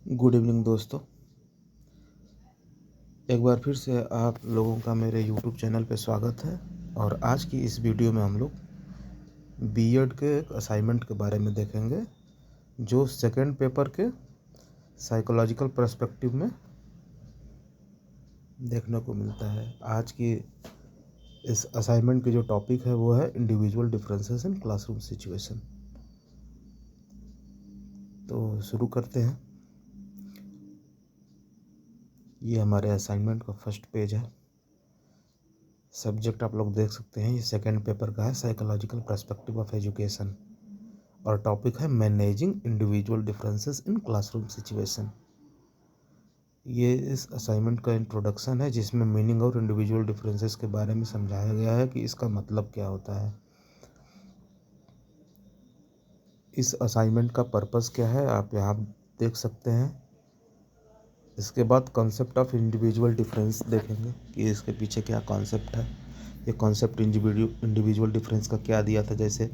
Good evening दोस्तों। एक बार फिर से आप लोगों का मेरे यूट्यूब चैनल पे स्वागत है। और आज की इस वीडियो में हम लोग बीएड के एक असाइनमेंट के बारे में देखेंगे जो सेकंड पेपर के साइकोलॉजिकल पर्सपेक्टिव में देखने को मिलता है। आज की इस असाइनमेंट की जो टॉपिक है वो है individual differences in classroom situation. तो शुरू करते हैं। ये हमारे असाइनमेंट का फर्स्ट पेज है। सब्जेक्ट आप लोग देख सकते हैं, ये सेकंड पेपर का है, साइकोलॉजिकल पर्सपेक्टिव ऑफ एजुकेशन, और टॉपिक है managing individual differences in classroom situation. ये इस असाइनमेंट का इंट्रोडक्शन है जिसमें मीनिंग और इंडिविजुअल डिफरेंसेस के बारे में समझाया गया है कि इसका मतलब क्या होता है। इस असाइनमेंट का पर्पस क्या है आप यहाँ देख सकते हैं। इसके बाद कॉन्सेप्ट ऑफ इंडिविजुअल डिफरेंस देखेंगे कि इसके पीछे क्या कॉन्सेप्ट है। ये कॉन्सेप्ट इंडिविजुअल डिफरेंस का क्या दिया था, जैसे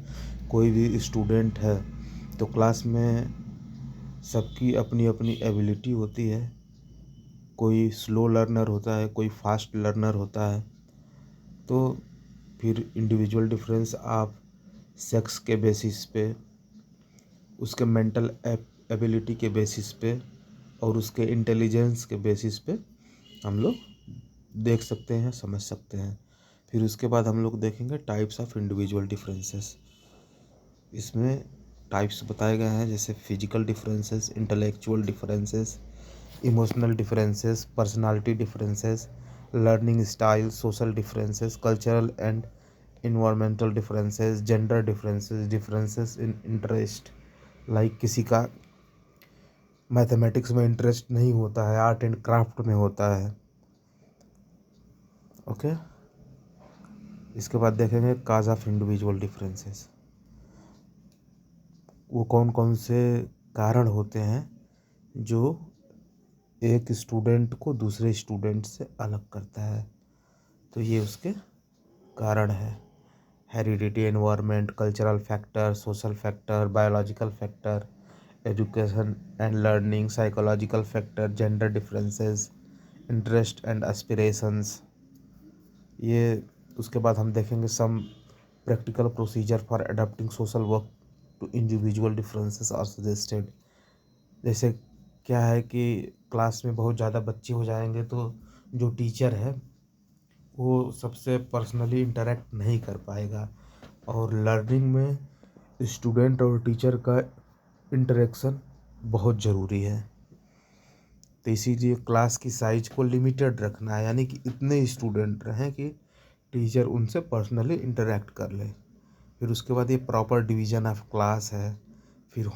कोई भी स्टूडेंट है तो क्लास में सबकी अपनी अपनी एबिलिटी होती है। कोई स्लो लर्नर होता है, कोई फास्ट लर्नर होता है। तो फिर इंडिविजुअल डिफरेंस आप सेक्स के बेसिस पे, उसके मेंटल एबिलिटी के बेसिस पे और उसके इंटेलिजेंस के बेसिस पे हम लोग देख सकते हैं, समझ सकते हैं। फिर उसके बाद हम लोग देखेंगे टाइप्स ऑफ इंडिविजुअल डिफरेंसेस। इसमें टाइप्स बताए गए हैं जैसे physical differences, intellectual differences, emotional differences, personality differences, learning style, social differences, cultural and environmental differences, gender differences, differences in interest, like किसी का मैथमेटिक्स में इंटरेस्ट नहीं होता है, आर्ट एंड क्राफ्ट में होता है। ओके। इसके बाद देखेंगे काज ऑफ इंडिविजुअल डिफरेंसेस। वो कौन कौन से कारण होते हैं जो एक स्टूडेंट को दूसरे स्टूडेंट से अलग करता है। तो ये उसके कारण है। Heredity, environment, cultural factor, social factor, biological factor, education and learning, psychological factor, gender differences, interest and aspirations. ये उसके बाद हम देखेंगे some practical procedure for adopting social work to individual differences are suggested. जैसे क्या है कि क्लास में बहुत ज़्यादा बच्चे हो जाएंगे तो जो टीचर है वो सबसे पर्सनली इंटरेक्ट नहीं कर पाएगा, और लर्निंग में स्टूडेंट और टीचर का इंटरेक्शन बहुत ज़रूरी है। तो इसीलिए क्लास की साइज को लिमिटेड रखना है, यानी कि इतने स्टूडेंट रहें कि टीचर उनसे पर्सनली इंटरेक्ट कर ले। फिर उसके बाद ये प्रॉपर डिवीज़न ऑफ क्लास है। फिर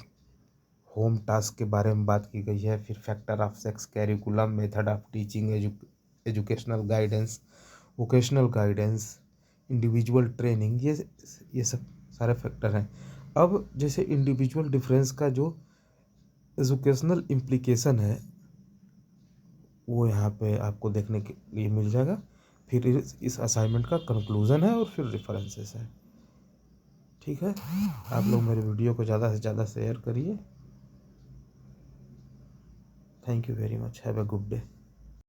होम टास्क के बारे में बात की गई है। फिर factor of sex, curriculum, method of teaching, educational guidance, vocational guidance, individual training, ये सब सारे फैक्टर हैं। अब जैसे इंडिविजुअल डिफरेंस का जो एजुकेशनल इम्प्लीकेशन है वो यहाँ पे आपको देखने के लिए मिल जाएगा। फिर इस असाइनमेंट का कंक्लूज़न है और फिर रेफरेंसेस है। ठीक है, आप लोग मेरे वीडियो को ज़्यादा से ज़्यादा शेयर करिए। Thank you very much, have a good day.